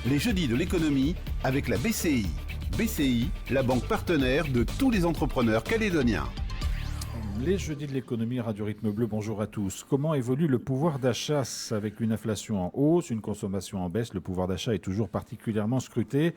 Les jeudis de l'économie avec la BCI. BCI, la banque partenaire de tous les entrepreneurs calédoniens. Les jeudis de l'économie, Radio Rythme Bleu, bonjour à tous. Comment évolue le pouvoir d'achat avec une inflation en hausse, une consommation en baisse? Le pouvoir d'achat est toujours particulièrement scruté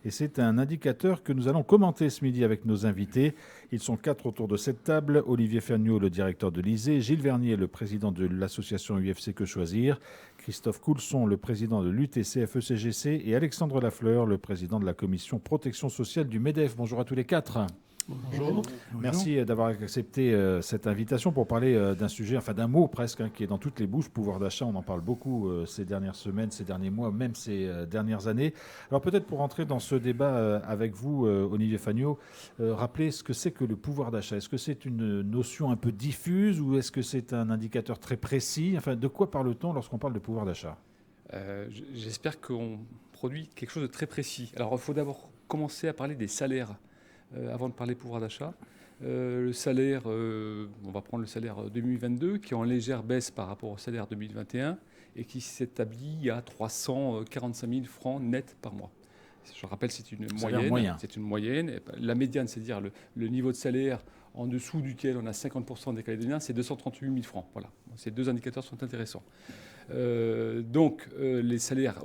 et c'est un indicateur que nous allons commenter ce midi avec nos invités. Ils sont 4 autour de cette table. Olivier Ferniaud, le directeur de l'ISE, Gilles Vernier, le président de l'association UFC Que Choisir, Christophe Coulson, le président de l'UTC FECGC et Alexandre Lafleur, le président de la commission protection sociale du MEDEF. Bonjour à tous les 4. Bonjour. Merci d'avoir accepté cette invitation pour parler d'un sujet, enfin d'un mot presque, qui est dans toutes les bouches, pouvoir d'achat. On en parle beaucoup ces dernières semaines, ces derniers mois, même ces dernières années. Alors peut-être pour entrer dans ce débat avec vous, Olivier Ferniaud, rappelez ce que c'est que le pouvoir d'achat. Est-ce que c'est une notion un peu diffuse ou est-ce que c'est un indicateur très précis? Enfin, de quoi parle-t-on lorsqu'on parle de pouvoir d'achat? J'espère qu'on produit quelque chose de très précis. Alors il faut d'abord commencer à parler des salaires. Avant de parler pouvoir d'achat. Le salaire, on va prendre le salaire 2022 qui est en légère baisse par rapport au salaire 2021 et qui s'établit à 345 000 francs net par mois. Je rappelle, c'est une moyenne. C'est une moyenne. La médiane, c'est-à-dire le niveau de salaire en dessous duquel on a 50% des Calédoniens, c'est 238 000 francs. Voilà. Ces deux indicateurs sont intéressants. Donc, les salaires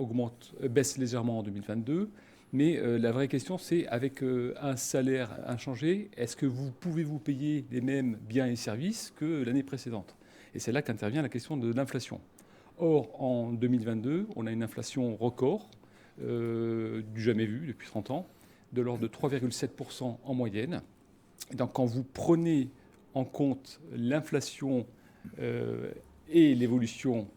baissent légèrement en 2022. Mais la vraie question, c'est avec un salaire inchangé, est-ce que vous pouvez vous payer les mêmes biens et services que l'année précédente? Et c'est là qu'intervient la question de l'inflation. Or, en 2022, on a une inflation record, du jamais vu depuis 30 ans, de l'ordre de 3,7% en moyenne. Et donc, quand vous prenez en compte l'inflation et l'évolution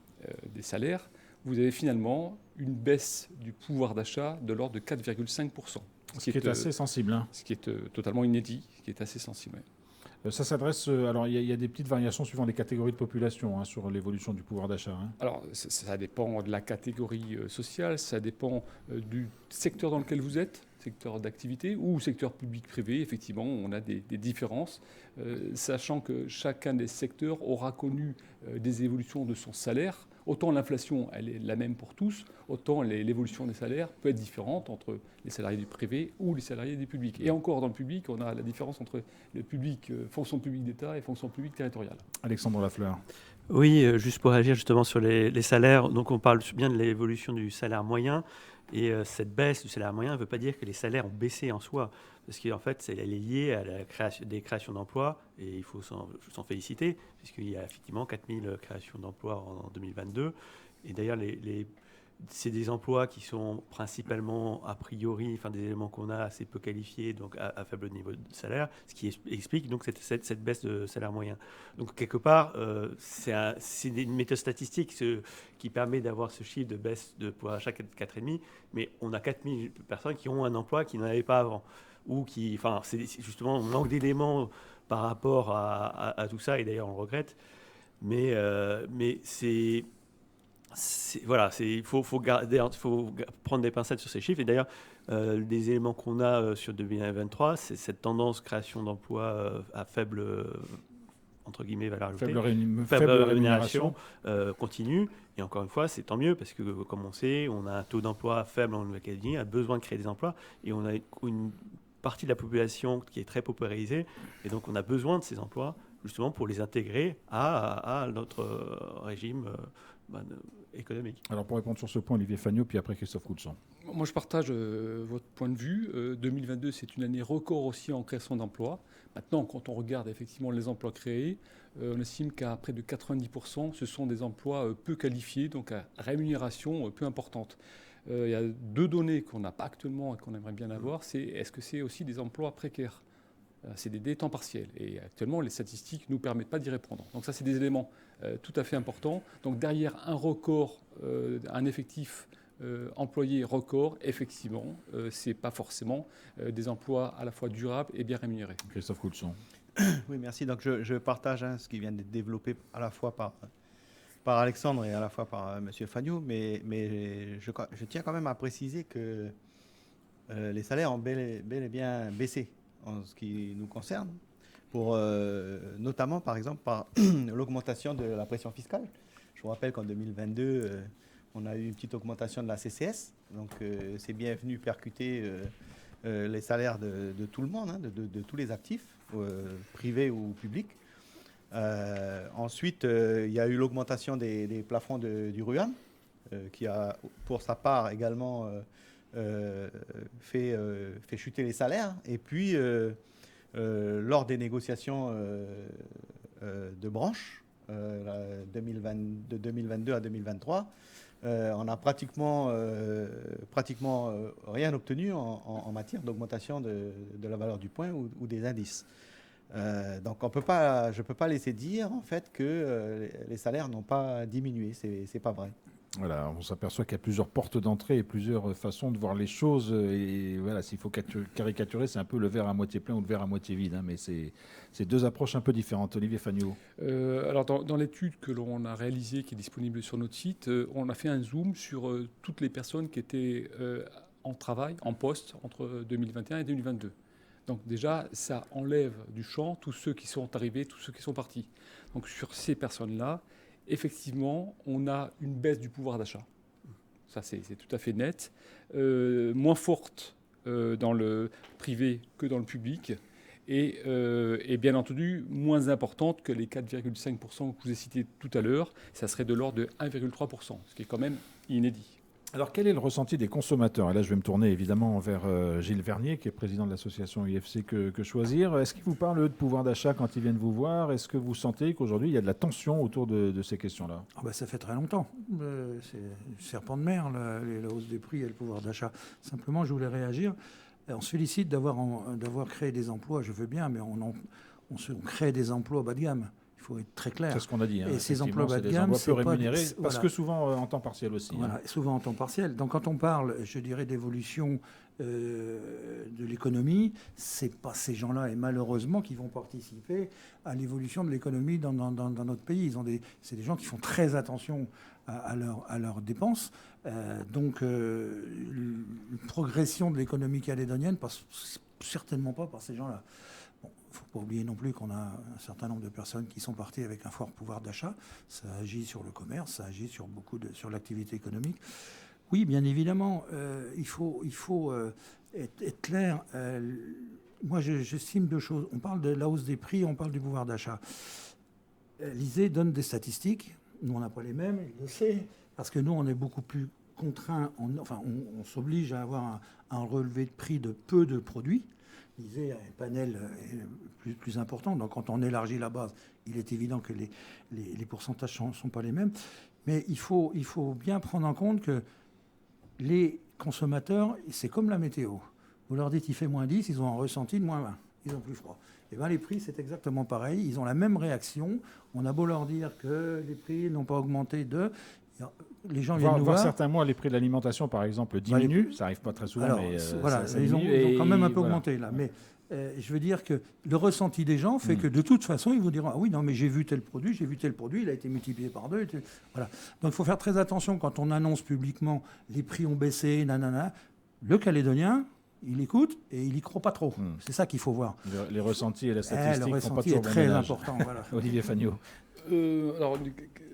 des salaires, vous avez finalement une baisse du pouvoir d'achat de l'ordre de 4,5%. Ce qui est assez sensible. Ce qui est totalement inédit, ce qui est assez sensible. Ça s'adresse. Alors, il y a des petites variations suivant les catégories de population sur l'évolution du pouvoir d'achat. Alors, ça dépend de la catégorie sociale, ça dépend du secteur dans lequel vous êtes, secteur d'activité ou secteur public-privé. Effectivement, on a des différences, sachant que chacun des secteurs aura connu des évolutions de son salaire. Autant l'inflation, elle est la même pour tous, autant l'évolution des salaires peut être différente entre les salariés du privé ou les salariés du public. Et encore, dans le public, on a la différence entre le public, fonction publique d'État et fonction publique territoriale. Alexandre Lafleur. Oui, juste pour réagir justement sur les salaires. Donc on parle bien de l'évolution du salaire moyen. Et cette baisse du salaire moyen ne veut pas dire que les salaires ont baissé en soi. Parce qu'en fait, elle est liée à la création, des créations d'emplois. Et il faut s'en féliciter, puisqu'il y a effectivement 4000 créations d'emplois en 2022. Et d'ailleurs, c'est des emplois qui sont principalement, a priori, des éléments qu'on a assez peu qualifiés, donc à faible niveau de salaire, ce qui explique donc cette baisse de salaire moyen. Donc quelque part, c'est une méthode statistique qui permet d'avoir ce chiffre de baisse de pouvoir d'achat 4,5, mais on a 4000 personnes qui ont un emploi qui n'en avaient pas avant. Ou c'est justement, on manque d'éléments par rapport à tout ça, et d'ailleurs on le regrette, mais il faut prendre des pincettes sur ces chiffres. Et d'ailleurs, des éléments qu'on a sur 2023, c'est cette tendance création d'emplois à faible, entre guillemets, valeur ajoutée, faible rémunération continue. Et encore une fois, c'est tant mieux parce que, comme on sait, on a un taux d'emploi faible en Nouvelle-Calédonie, on a besoin de créer des emplois et on a une partie de la population qui est très paupérisée. Et donc, on a besoin de ces emplois justement pour les intégrer à notre régime économique. Alors pour répondre sur ce point, Olivier Ferniaud, puis après Christophe Coulson. Moi je partage votre point de vue. 2022 c'est une année record aussi en création d'emplois. Maintenant quand on regarde effectivement les emplois créés, on estime qu'à près de 90% ce sont des emplois peu qualifiés, donc à rémunération peu importante. Il y a deux données qu'on n'a pas actuellement et qu'on aimerait bien avoir, c'est est-ce que c'est aussi des emplois précaires ? CDD temps partiel. Et actuellement, les statistiques ne nous permettent pas d'y répondre. Donc ça, c'est des éléments tout à fait importants. Donc derrière un record, un effectif employé record, effectivement, ce n'est pas forcément des emplois à la fois durables et bien rémunérés. Christophe Coulson. Oui, merci. Donc je partage ce qui vient d'être développé à la fois par Alexandre et à la fois par M. Ferniaud, mais je tiens quand même à préciser que les salaires ont bel et bien baissé en ce qui nous concerne, notamment par exemple par l'augmentation de la pression fiscale. Je vous rappelle qu'en 2022, On a eu une petite augmentation de la CCS, donc c'est bien venu percuter les salaires de tout le monde, hein, de tous les actifs, privés ou publics. Ensuite, il y a eu l'augmentation des plafonds du RUAN, qui a pour sa part également fait chuter les salaires. Et puis, lors des négociations de branche, de 2022 à 2023, on n'a pratiquement rien obtenu en matière d'augmentation de la valeur du point ou des indices. Donc je ne peux pas laisser dire en fait que les salaires n'ont pas diminué, c'est pas vrai. Voilà, on s'aperçoit qu'il y a plusieurs portes d'entrée et plusieurs façons de voir les choses. Et voilà, s'il faut caricaturer, c'est un peu le verre à moitié plein ou le verre à moitié vide. Hein, mais c'est deux approches un peu différentes. Olivier Fagnot. Alors, dans l'étude que l'on a réalisée, qui est disponible sur notre site, on a fait un zoom sur toutes les personnes qui étaient en travail, en poste, entre 2021 et 2022. Donc déjà, ça enlève du champ tous ceux qui sont arrivés, tous ceux qui sont partis. Donc sur ces personnes-là, effectivement, on a une baisse du pouvoir d'achat. Ça, c'est tout à fait net. Moins forte dans le privé que dans le public. Et bien entendu, moins importante que les 4,5% que je vous ai cités tout à l'heure. Ça serait de l'ordre de 1,3%, ce qui est quand même inédit. Alors, quel est le ressenti des consommateurs? Et là, je vais me tourner évidemment vers Gilles Vernier, qui est président de l'association UFC que Choisir. Est-ce qu'il vous parle de pouvoir d'achat quand ils viennent vous voir? Est-ce que vous sentez qu'aujourd'hui, il y a de la tension autour de ces questions-là? Ça fait très longtemps. C'est le serpent de mer, la hausse des prix et le pouvoir d'achat. Simplement, je voulais réagir. On se félicite d'avoir créé des emplois, je veux bien, mais on crée des emplois bas de gamme. Il faut être très clair. C'est ce qu'on a dit. Hein, et ces emplois bas de gamme, c'est peu rémunérés, parce voilà. que souvent en temps partiel aussi. Voilà, souvent en temps partiel. Donc quand on parle, je dirais, d'évolution de l'économie, c'est pas ces gens-là, et malheureusement, qui vont participer à l'évolution de l'économie dans notre pays. C'est des gens qui font très attention à leurs dépenses. Donc une progression de l'économie calédonienne passe certainement pas par ces gens-là. Bon, il ne faut pas oublier non plus qu'on a un certain nombre de personnes qui sont parties avec un fort pouvoir d'achat. Ça agit sur le commerce, ça agit sur sur l'activité économique. Oui, bien évidemment, il faut être clair. Moi, j'estime deux choses. On parle de la hausse des prix, on parle du pouvoir d'achat. L'ISEE donne des statistiques. Nous, on n'a pas les mêmes, il le sait, parce que nous, on est beaucoup plus contraints. On s'oblige à avoir un relevé de prix de peu de produits. L'ISEE a un panel plus important. Donc, quand on élargit la base, il est évident que les pourcentages ne sont pas les mêmes. Mais il faut bien prendre en compte que les consommateurs, c'est comme la météo. Vous leur dites il fait moins 10, ils ont un ressenti de moins 20. Ils ont plus froid. Et bien les prix, c'est exactement pareil. Ils ont la même réaction. On a beau leur dire que les prix n'ont pas augmenté les gens viennent nous voir. Certains mois, les prix de l'alimentation, par exemple, diminuent. Ça n'arrive pas très souvent, mais voilà, ça ils ont quand même un peu augmenté là. Ouais. Mais je veux dire que le ressenti des gens fait que de toute façon, ils vous diront ah oui, non, mais j'ai vu tel produit, il a été multiplié par 2. Voilà. Donc il faut faire très attention quand on annonce publiquement les prix ont baissé, nanana. Le Calédonien, il écoute et il y croit pas trop. C'est ça qu'il faut voir. Les ressentis et la statistique le font pas ressenti toujours est bon très ménage. important. Voilà. Olivier Fagnot. Alors,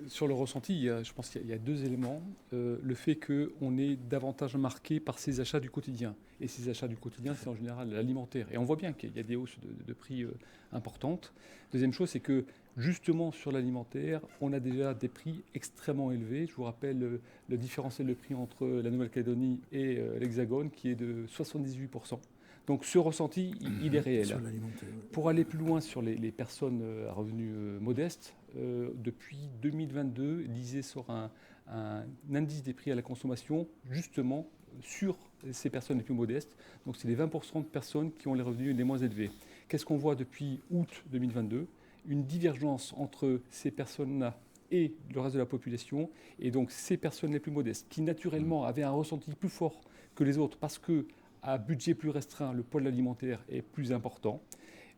sur le ressenti, je pense qu'il y a deux éléments. Le fait qu'on est davantage marqué par ces achats du quotidien. Et ces achats du quotidien, c'est en général l'alimentaire. Et on voit bien qu'il y a des hausses de prix importantes. Deuxième chose, c'est que justement sur l'alimentaire, on a déjà des prix extrêmement élevés. Je vous rappelle le différentiel de prix entre la Nouvelle-Calédonie et l'Hexagone qui est de 78%. Donc ce ressenti, il est réel. Sur l'alimentaire, oui. Pour aller plus loin sur les personnes à revenus modestes, depuis 2022, l'ISEE sort un indice des prix à la consommation justement sur ces personnes les plus modestes. Donc c'est les 20% de personnes qui ont les revenus les moins élevés. Qu'est-ce qu'on voit depuis août 2022 ? Une divergence entre ces personnes-là et le reste de la population. Et donc ces personnes les plus modestes, qui naturellement avaient un ressenti plus fort que les autres parce que à budget plus restreint, le pôle alimentaire est plus important.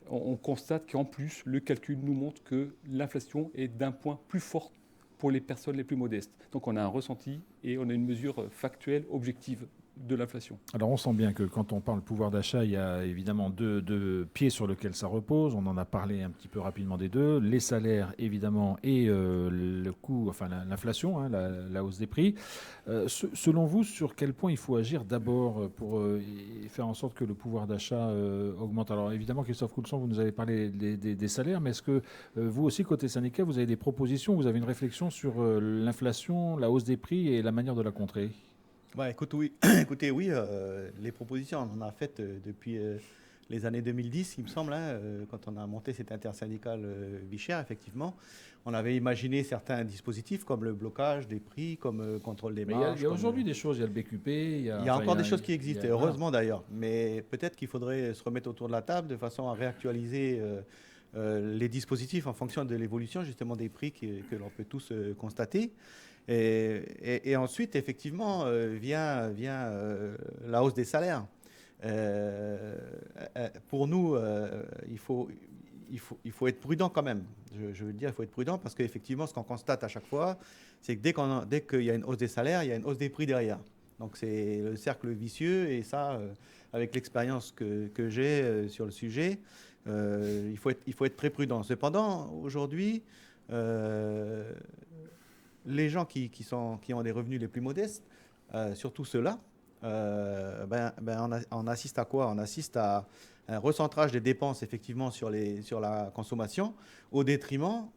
On constate qu'en plus, le calcul nous montre que l'inflation est d'un point plus forte pour les personnes les plus modestes. Donc on a un ressenti et on a une mesure factuelle, objective de l'inflation. Alors on sent bien que quand on parle pouvoir d'achat, il y a évidemment deux pieds sur lesquels ça repose. On en a parlé un petit peu rapidement des deux. Les salaires évidemment et le coût, enfin l'inflation, hein, la hausse des prix. Selon vous, sur quel point il faut agir d'abord pour faire en sorte que le pouvoir d'achat augmente? Alors évidemment, Christophe Coulson, vous nous avez parlé des salaires, mais est-ce que vous aussi, côté syndicat, vous avez des propositions, vous avez une réflexion sur l'inflation, la hausse des prix et la manière de la contrer? Écoute, oui. Écoutez, oui, les propositions, on en a faites depuis les années 2010, il me semble, hein, quand on a monté cette intersyndicale Vichère, effectivement. On avait imaginé certains dispositifs comme le blocage des prix, comme contrôle des marges. Il y a aujourd'hui des choses, il y a le BQP. Il y a encore des choses qui existent, heureusement d'ailleurs. Mais peut-être qu'il faudrait se remettre autour de la table de façon à réactualiser les dispositifs en fonction de l'évolution justement des prix que l'on peut tous constater. Et ensuite, effectivement, vient la hausse des salaires. Pour nous, il faut être prudent quand même. Je veux dire, il faut être prudent parce qu'effectivement, ce qu'on constate à chaque fois, c'est que dès qu'il y a une hausse des salaires, il y a une hausse des prix derrière. Donc c'est le cercle vicieux et ça, avec l'expérience que j'ai sur le sujet, il faut être très prudent. Cependant, aujourd'hui, les gens qui ont des revenus les plus modestes, surtout ceux-là, on assiste à quoi? On assiste à un recentrage des dépenses effectivement sur la consommation au détriment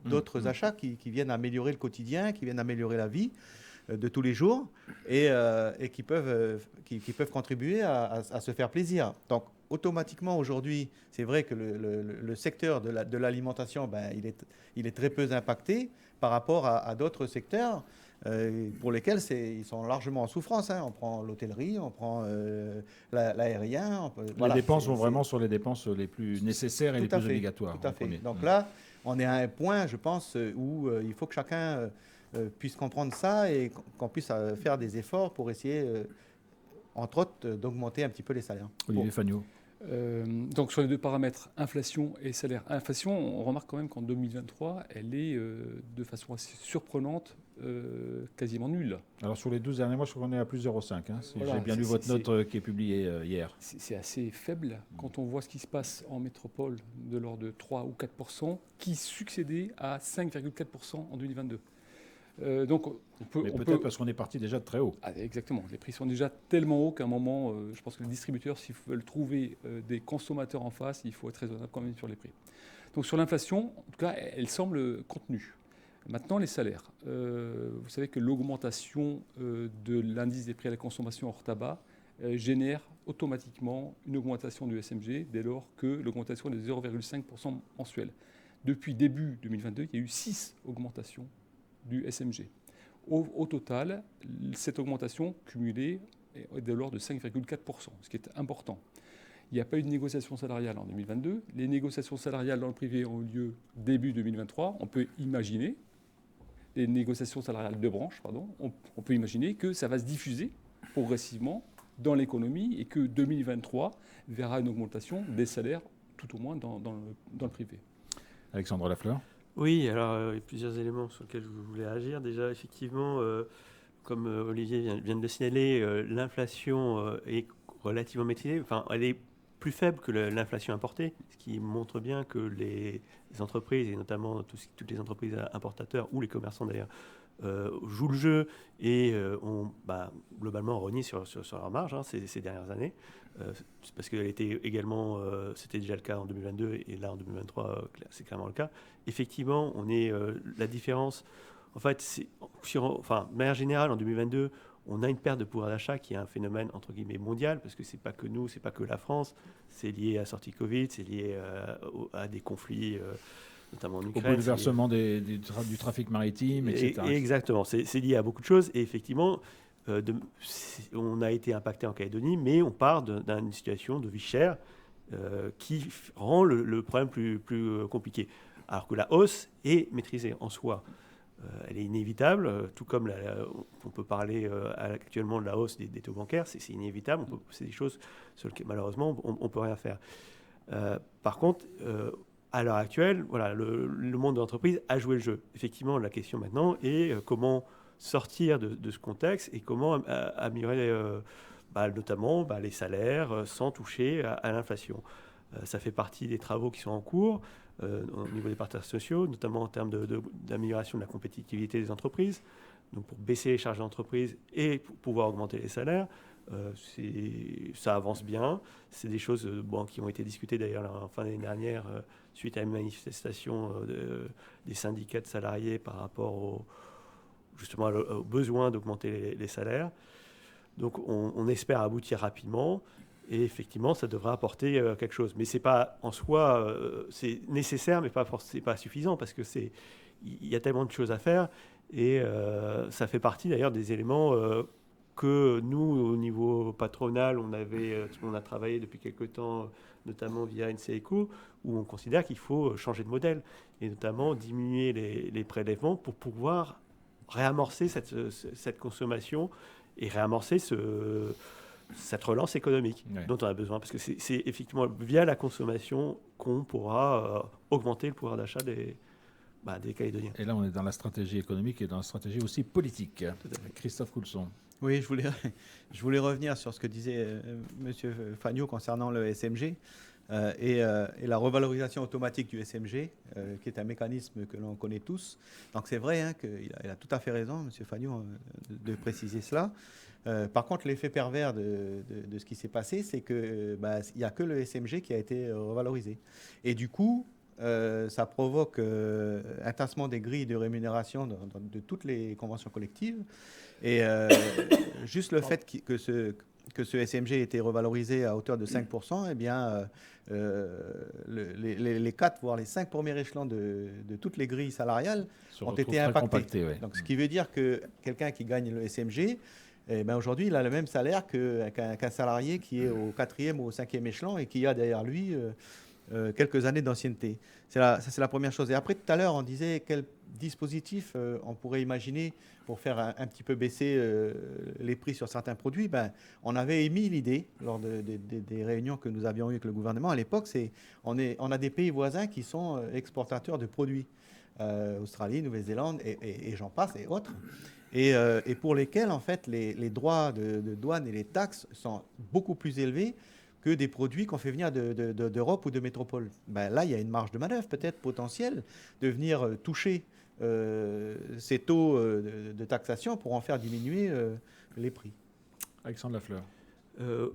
d'autres achats qui viennent améliorer le quotidien, qui viennent améliorer la vie de tous les jours et qui peuvent contribuer à se faire plaisir. Donc automatiquement aujourd'hui, c'est vrai que le secteur de l'alimentation, il est très peu impacté par rapport à d'autres secteurs pour lesquels ils sont largement en souffrance. Hein. On prend l'hôtellerie, on prend l'aérien. Les dépenses vont vraiment sur les dépenses les plus nécessaires et les plus obligatoires. Tout à fait. Donc là, on est à un point, je pense, où il faut que chacun puisse comprendre ça et qu'on puisse faire des efforts pour essayer, entre autres, d'augmenter un petit peu les salaires. Olivier Fagnot. Donc sur les deux paramètres, inflation et salaire. Inflation, on remarque quand même qu'en 2023, elle est de façon assez surprenante, quasiment nulle. Alors sur les 12 derniers mois, je crois qu'on est à plus 0,5. Hein. Voilà, j'ai bien lu votre note qui est publiée hier. C'est assez faible quand on voit ce qui se passe en métropole de l'ordre de 3 ou 4%, qui succédait à 5,4% en 2022. Donc peut-être parce qu'on est parti déjà de très haut. Ah, exactement. Les prix sont déjà tellement hauts qu'à un moment, je pense que les distributeurs, s'ils veulent trouver des consommateurs en face, il faut être raisonnable quand même sur les prix. Donc sur l'inflation, en tout cas, elle semble contenue. Maintenant, les salaires. Vous savez que l'augmentation de l'indice des prix à la consommation hors tabac génère automatiquement une augmentation du SMG dès lors que l'augmentation est de 0,5% mensuelle. Depuis début 2022, il y a eu 6 augmentations du SMG. Au total, cette augmentation cumulée est de l'ordre de 5,4%, ce qui est important. Il n'y a pas eu de négociation salariale en 2022. Les négociations salariales dans le privé ont eu lieu début 2023. On peut imaginer, les négociations salariales de branche, on peut imaginer que ça va se diffuser progressivement dans l'économie et que 2023 verra une augmentation des salaires, tout au moins dans le privé. Alexandre Lafleur. Oui, alors il y a plusieurs éléments sur lesquels je voulais agir. Déjà, effectivement, comme Olivier vient de le signaler, l'inflation est relativement maîtrisée. Enfin, elle est plus faible que l'inflation importée, ce qui montre bien que les entreprises, et notamment toutes les entreprises importateurs ou les commerçants d'ailleurs, jouent le jeu et ont globalement rogné sur leur marge ces dernières années. Parce qu'elle était également, c'était déjà le cas en 2022 et là en 2023, c'est clairement le cas. Effectivement, on est la différence. En fait, de manière générale, en 2022, on a une perte de pouvoir d'achat qui est un phénomène entre guillemets mondial, parce que c'est pas que nous, c'est pas que la France, c'est lié à la sortie Covid, c'est lié à des conflits. Notamment en Ukraine. Au bouleversement du trafic maritime, etc. Exactement, c'est lié à beaucoup de choses. Et effectivement, on a été impacté en Calédonie, mais on part d'une situation de vie chère qui rend le problème plus compliqué. Alors que la hausse est maîtrisée en soi. Elle est inévitable, tout comme on peut parler actuellement de la hausse des taux bancaires, c'est inévitable, c'est des choses sur lesquelles malheureusement on ne peut rien faire. Par contre, à l'heure actuelle, voilà, le monde de l'entreprise a joué le jeu. Effectivement, la question maintenant est comment sortir de ce contexte et comment améliorer notamment les salaires sans toucher à l'inflation. Ça fait partie des travaux qui sont en cours au niveau des partenaires sociaux, notamment en termes d'amélioration de la compétitivité des entreprises, donc pour baisser les charges d'entreprise et pour pouvoir augmenter les salaires. Ça avance bien. C'est des choses qui ont été discutées d'ailleurs en fin d'année dernière suite à une manifestation des syndicats de salariés par rapport justement au besoin d'augmenter les salaires. Donc on espère aboutir rapidement et effectivement ça devrait apporter quelque chose. Mais c'est pas en soi, c'est nécessaire mais c'est pas suffisant parce que il y a tellement de choses à faire et ça fait partie d'ailleurs des éléments que nous, au niveau patronal, on a travaillé depuis quelque temps, notamment via NCECO, où on considère qu'il faut changer de modèle, et notamment diminuer les prélèvements pour pouvoir réamorcer cette consommation et réamorcer cette relance économique dont on a besoin. Parce que c'est effectivement via la consommation qu'on pourra augmenter le pouvoir d'achat des Calédoniens. Et là, on est dans la stratégie économique et dans la stratégie aussi politique. Christophe Coulson. Oui, je voulais revenir sur ce que disait M. Fagnot concernant le SMG et la revalorisation automatique du SMG, qui est un mécanisme que l'on connaît tous. Donc c'est vrai qu'il a tout à fait raison, M. Fagnot, de préciser cela. Par contre, l'effet pervers de ce qui s'est passé, c'est qu'il n'y a que le SMG qui a été revalorisé. Et du coup, ça provoque un tassement des grilles de rémunération de toutes les conventions collectives. Et juste le fait que ce SMG ait été revalorisé à hauteur de 5%, eh bien, les 4, voire les 5 premiers échelons de toutes les grilles salariales ont été impactés. Donc, ce qui veut dire que quelqu'un qui gagne le SMG, eh bien, aujourd'hui, il a le même salaire qu'un salarié qui est au 4e ou au 5e échelon et qui a derrière lui quelques années d'ancienneté. Ça, c'est la première chose. Et après, tout à l'heure, on disait quel dispositif on pourrait imaginer pour faire un petit peu baisser les prix sur certains produits. On avait émis l'idée lors des réunions que nous avions eues avec le gouvernement à l'époque. On a des pays voisins qui sont exportateurs de produits. Australie, Nouvelle-Zélande et j'en passe et autres. Et pour lesquels, en fait, les droits de douane et les taxes sont beaucoup plus élevés que des produits qu'on fait venir d'Europe ou de métropole. Là, il y a une marge de manœuvre peut-être potentielle de venir toucher ces taux de taxation pour en faire diminuer les prix. Alexandre Lafleur.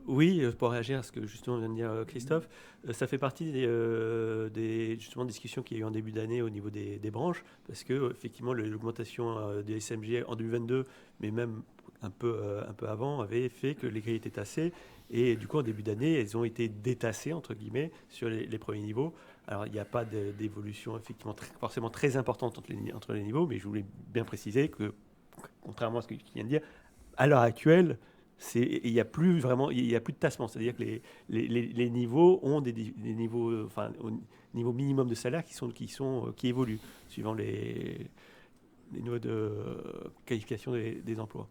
Oui, pour réagir à ce que justement vient de dire Christophe, ça fait partie des justement discussions qu'il y a eu en début d'année au niveau des branches, parce que effectivement l'augmentation des SMG en 2022, mais même un peu avant, avait fait que les grilles étaient tassées. Et du coup, en début d'année, elles ont été détassées, entre guillemets, sur les premiers niveaux. Alors, il n'y a pas d'évolution effectivement forcément très importante entre les niveaux, mais je voulais bien préciser que, contrairement à ce qu'il vient de dire, à l'heure actuelle, il n'y a plus de tassement. C'est-à-dire que les niveaux ont des niveaux, au niveau minimum de salaire qui évoluent, suivant les niveaux de qualification des emplois.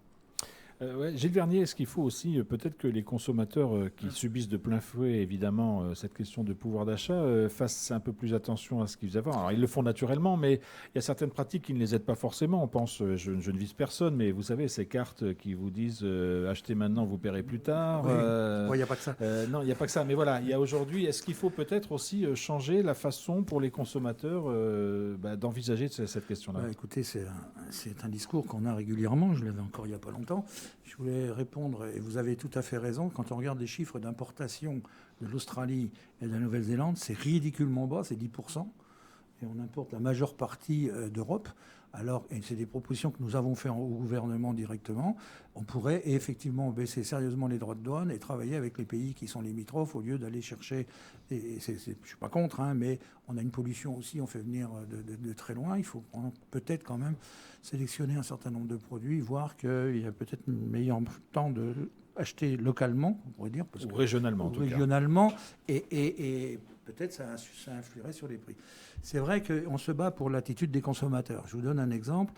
Gilles Vernier, est-ce qu'il faut aussi peut-être que les consommateurs qui subissent de plein fouet évidemment cette question de pouvoir d'achat fassent un peu plus attention à ce qu'ils font avant. Alors ils le font naturellement, mais il y a certaines pratiques qui ne les aident pas forcément. On pense, je ne vise personne, mais vous savez, ces cartes qui vous disent achetez maintenant, vous paierez plus tard. Il n'y a pas que ça. Non, il n'y a pas que ça. Mais voilà, il y a aujourd'hui, est-ce qu'il faut peut-être aussi changer la façon pour les consommateurs d'envisager cette question-là? Écoutez, c'est un discours qu'on a régulièrement. Je l'avais encore il n'y a pas longtemps. Je voulais répondre, et vous avez tout à fait raison, quand on regarde les chiffres d'importation de l'Australie et de la Nouvelle-Zélande, c'est ridiculement bas, c'est 10%, et on importe la majeure partie d'Europe. Alors, et c'est des propositions que nous avons faites au gouvernement directement, on pourrait effectivement baisser sérieusement les droits de douane et travailler avec les pays qui sont limitrophes au lieu d'aller chercher, je ne suis pas contre, mais on a une pollution aussi, on fait venir de très loin, il faut peut-être quand même sélectionner un certain nombre de produits, voir qu'il y a peut-être un meilleur temps de acheter localement, on pourrait dire. Ou régionalement, en tout cas. Régionalement, et peut-être ça influerait sur les prix. C'est vrai qu'on se bat pour l'attitude des consommateurs. Je vous donne un exemple.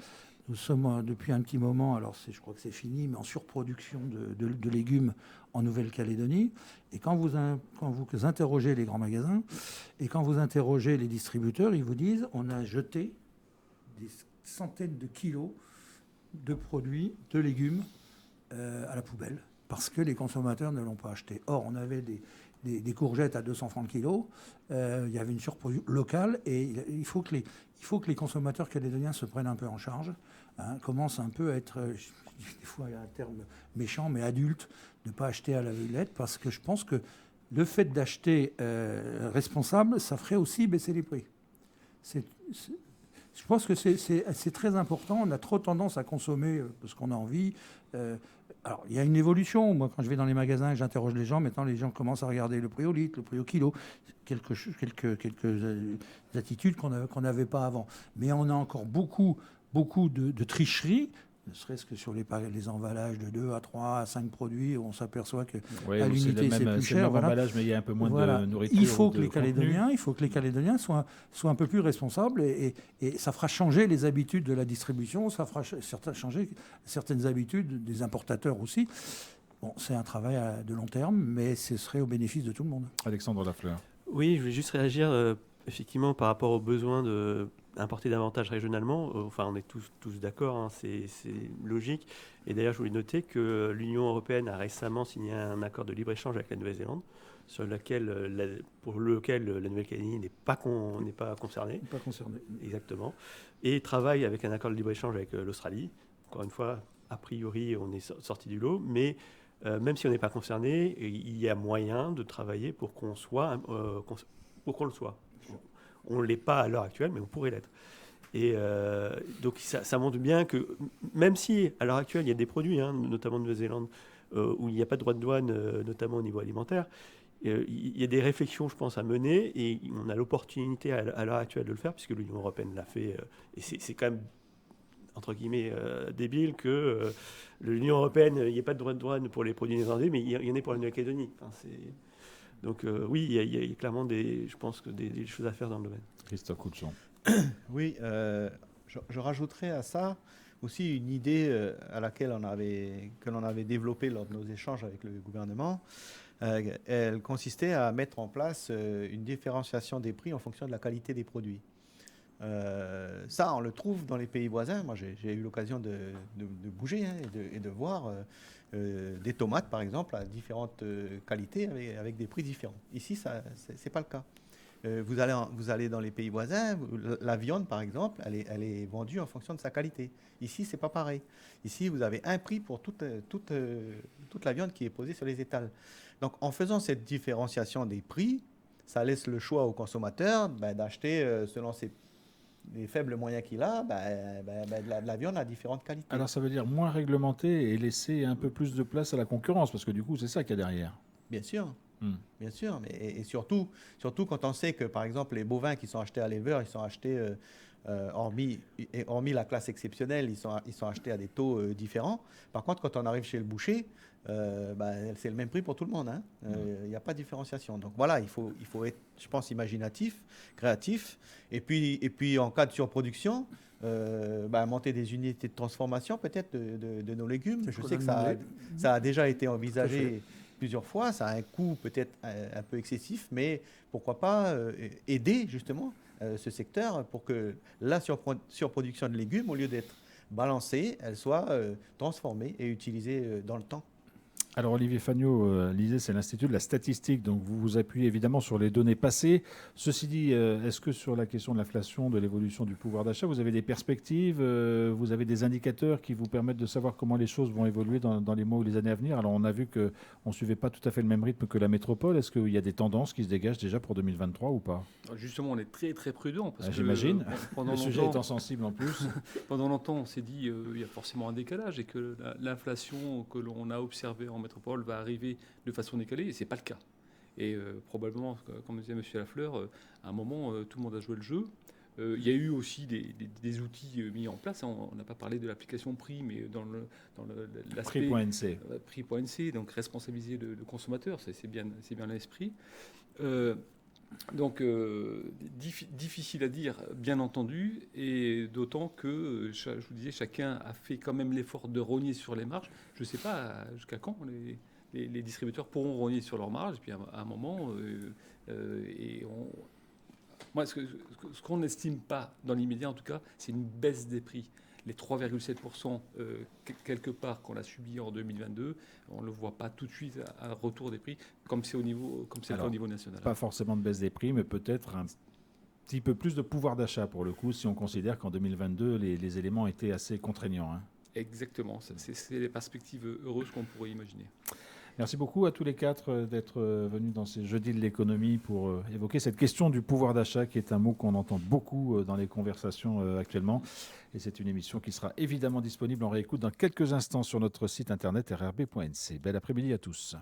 Nous sommes depuis un petit moment, alors je crois que c'est fini, mais en surproduction de légumes en Nouvelle-Calédonie. Et quand vous interrogez les grands magasins et quand vous interrogez les distributeurs, ils vous disent on a jeté des centaines de kilos de produits, de légumes à la poubelle parce que les consommateurs ne l'ont pas acheté. Or, on avait des courgettes à 200 francs le kilo, il y avait une surproduction locale et il faut que les consommateurs calédoniens se prennent un peu en charge, commencent un peu à être, des fois il y a un terme méchant, mais adultes, de ne pas acheter à la l'aveuglette parce que je pense que le fait d'acheter responsable, ça ferait aussi baisser les prix. Je pense que c'est très important. On a trop tendance à consommer parce qu'on a envie. Alors, il y a une évolution. Moi, quand je vais dans les magasins et j'interroge les gens, maintenant, les gens commencent à regarder le prix au litre, le prix au kilo. Quelques attitudes qu'on n'avait pas avant. Mais on a encore beaucoup de tricheries, ne serait-ce que sur les emballages de 2 à 3 à 5 produits, où on s'aperçoit que à l'unité, c'est plus cher. Voilà. Emballage, mais il y a un peu moins de nourriture. Il faut que les Calédoniens soient un peu plus responsables et ça fera changer les habitudes de la distribution, ça fera changer certaines habitudes des importateurs aussi. Bon, c'est un travail de long terme, mais ce serait au bénéfice de tout le monde. Alexandre Lafleur. Oui, je voulais juste réagir effectivement par rapport au besoin d'importer davantage régionalement. Enfin, on est tous d'accord, hein, c'est logique. Et d'ailleurs, je voulais noter que l'Union européenne a récemment signé un accord de libre-échange avec la Nouvelle-Zélande, pour lequel la Nouvelle-Calédonie n'est pas concernée. Pas concerné. Exactement. Et travaille avec un accord de libre-échange avec l'Australie. Encore une fois, a priori, on est sorti du lot, mais même si on n'est pas concerné, il y a moyen de travailler pour qu'on le soit. On ne l'est pas à l'heure actuelle, mais on pourrait l'être. Et donc ça montre bien que même si à l'heure actuelle il y a des produits, notamment de Nouvelle-Zélande, où il n'y a pas de droit de douane, notamment au niveau alimentaire, il y a des réflexions, je pense, à mener, et on a l'opportunité à l'heure actuelle de le faire, puisque l'Union européenne l'a fait, et c'est quand même entre guillemets débile que l'Union européenne, il n'y ait pas de droit de douane pour les produits néerlandais, mais il y en a pour la Nouvelle-Calédonie. Donc oui, il y a clairement je pense que des choses à faire dans le domaine. Christophe Couchon. Oui, je rajouterais à ça aussi une idée que l'on avait développée lors de nos échanges avec le gouvernement. Elle consistait à mettre en place une différenciation des prix en fonction de la qualité des produits. Ça, on le trouve dans les pays voisins. Moi, j'ai eu l'occasion de bouger et de voir des tomates, par exemple, à différentes qualités avec des prix différents. Ici, c'est pas le cas. Vous allez dans les pays voisins, la viande, par exemple, elle est vendue en fonction de sa qualité. Ici, c'est pas pareil. Ici, vous avez un prix pour toute la viande qui est posée sur les étals. Donc, en faisant cette différenciation des prix, ça laisse le choix au consommateur d'acheter selon les faibles moyens qu'il a, de la viande à différentes qualités. Alors ça veut dire moins réglementé et laisser un peu plus de place à la concurrence, parce que du coup c'est ça qu'il y a derrière. Bien sûr, bien sûr, mais et surtout quand on sait que par exemple les bovins qui sont achetés à l'éleveur, ils sont achetés hormis la classe exceptionnelle, ils sont achetés à des taux différents. Par contre, quand on arrive chez le boucher, c'est le même prix pour tout le monde. Il n'y a pas de différenciation. Donc voilà, il faut être, je pense, imaginatif, créatif. Et puis en cas de surproduction, monter des unités de transformation peut-être de nos légumes. Je sais que ça a déjà été envisagé plusieurs fois. Ça a un coût peut-être un peu excessif, mais pourquoi pas aider justement ce secteur pour que la surproduction de légumes, au lieu d'être balancée, elle soit transformée et utilisée dans le temps. Alors Olivier Fagnot, l'ISEE, c'est l'Institut de la statistique, donc vous vous appuyez évidemment sur les données passées. Ceci dit, est-ce que sur la question de l'inflation, de l'évolution du pouvoir d'achat, vous avez des perspectives, vous avez des indicateurs qui vous permettent de savoir comment les choses vont évoluer dans les mois ou les années à venir? Alors on a vu qu'on ne suivait pas tout à fait le même rythme que la métropole. Est-ce qu'il y a des tendances qui se dégagent déjà pour 2023 ou pas? Justement, on est très très prudent. J'imagine, le sujet étant sensible en plus. Pendant longtemps, on s'est dit qu'il y a forcément un décalage et que l'inflation que l'on a observée en métropole va arriver de façon décalée, et ce n'est pas le cas. Et probablement, comme disait M. Lafleur, à un moment, tout le monde a joué le jeu. Il y a eu aussi des outils mis en place. On n'a pas parlé de l'application prix, mais dans l'aspect Prix.nc. Prix.nc, donc responsabiliser le consommateur, c'est bien l'esprit. Donc, difficile à dire, bien entendu, et d'autant que, je vous disais, chacun a fait quand même l'effort de rogner sur les marges. Je ne sais pas jusqu'à quand les distributeurs pourront rogner sur leurs marges, et puis à un moment, moi, ce qu'on n'estime pas, dans l'immédiat en tout cas, c'est une baisse des prix. les 3,7% quelque part qu'on a subi en 2022, on ne le voit pas tout de suite un retour des prix comme c'est le cas au niveau national. Pas forcément de baisse des prix, mais peut-être un petit peu plus de pouvoir d'achat pour le coup, si on considère qu'en 2022, les éléments étaient assez contraignants. Hein. Exactement, c'est les perspectives heureuses qu'on pourrait imaginer. Merci beaucoup à tous les quatre d'être venus dans ces jeudis de l'économie pour évoquer cette question du pouvoir d'achat qui est un mot qu'on entend beaucoup dans les conversations actuellement. Et c'est une émission qui sera évidemment disponible en réécoute dans quelques instants sur notre site internet rrb.nc. Bel après-midi à tous.